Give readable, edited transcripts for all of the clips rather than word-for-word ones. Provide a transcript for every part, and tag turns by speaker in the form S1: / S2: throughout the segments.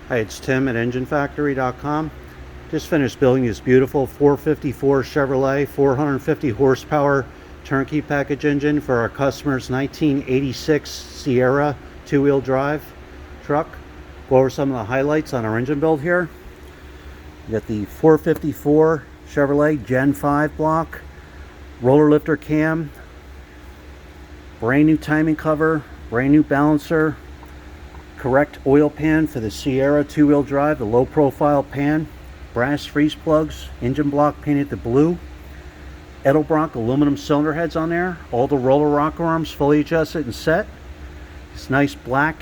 S1: Hi, it's Tim at enginefactory.com. Just finished building this beautiful 454 Chevrolet 450 horsepower turnkey package engine for our customer's 1986 Sierra two-wheel drive truck. Go over some of the highlights on our engine build here. You got the 454 Chevrolet Gen 5 block, roller lifter cam, brand new timing cover, brand new balancer, correct oil pan for the Sierra two-wheel drive, the low profile pan, brass freeze plugs, engine block painted the blue, Edelbrock aluminum cylinder heads on there, all the roller rocker arms fully adjusted and set. This nice black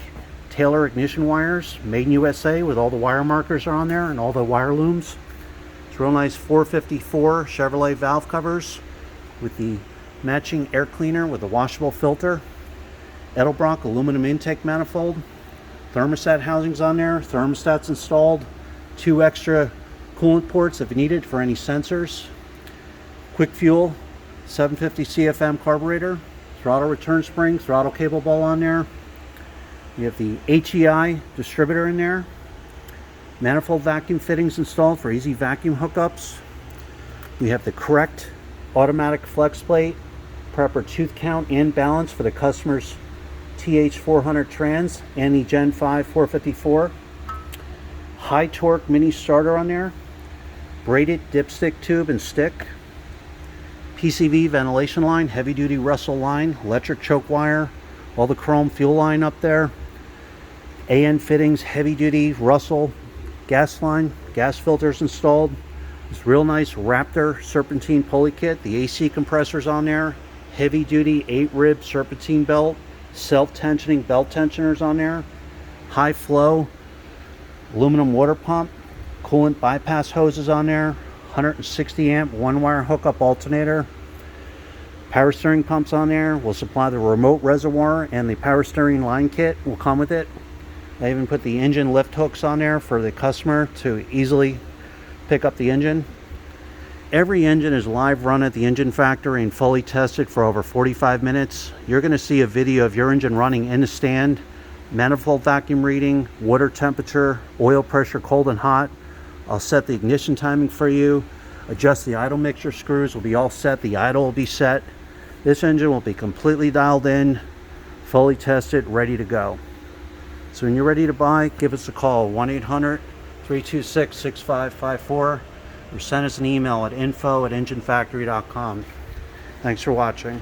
S1: Taylor ignition wires, made in USA, with all the wire markers are on there and all the wire looms. It's real nice 454 Chevrolet valve covers with the matching air cleaner with a washable filter, Edelbrock aluminum intake manifold, thermostat housings on there, thermostats installed, 2 extra coolant ports if needed for any sensors, quick fuel 750 CFM carburetor, throttle return spring, throttle cable ball on there. You have the HEI distributor in there, manifold vacuum fittings installed for easy vacuum hookups. We have the correct automatic flex plate, proper tooth count and balance for the customer's TH400 Trans and the Gen 5 454. High torque mini starter on there, braided dipstick tube and stick, PCV ventilation line, heavy duty Russell line, electric choke wire, all the chrome fuel line up there, AN fittings, heavy duty Russell gas line, gas filters installed. This real nice Raptor serpentine pulley kit, the AC compressors on there, heavy duty 8-rib serpentine belt, self-tensioning belt tensioners on there, high flow aluminum water pump, coolant bypass hoses on there, 160 amp one wire hookup alternator, power steering pumps on there. We'll supply the remote reservoir, and the power steering line kit will come with it. I even put the engine lift hooks on there for the customer to easily pick up the engine. Every engine is live run at the engine factory and fully tested for over 45 minutes. You're going to see a video of your engine running in the stand, manifold vacuum reading, water temperature, oil pressure cold and hot. I'll set the ignition timing for you, adjust the idle mixture screws will be all set, the idle will be set. This engine will be completely dialed in, fully tested, ready to go. So when you're ready to buy, give us a call, 1-800-326-6554, or send us an email at info@enginefactory.com. Thanks for watching.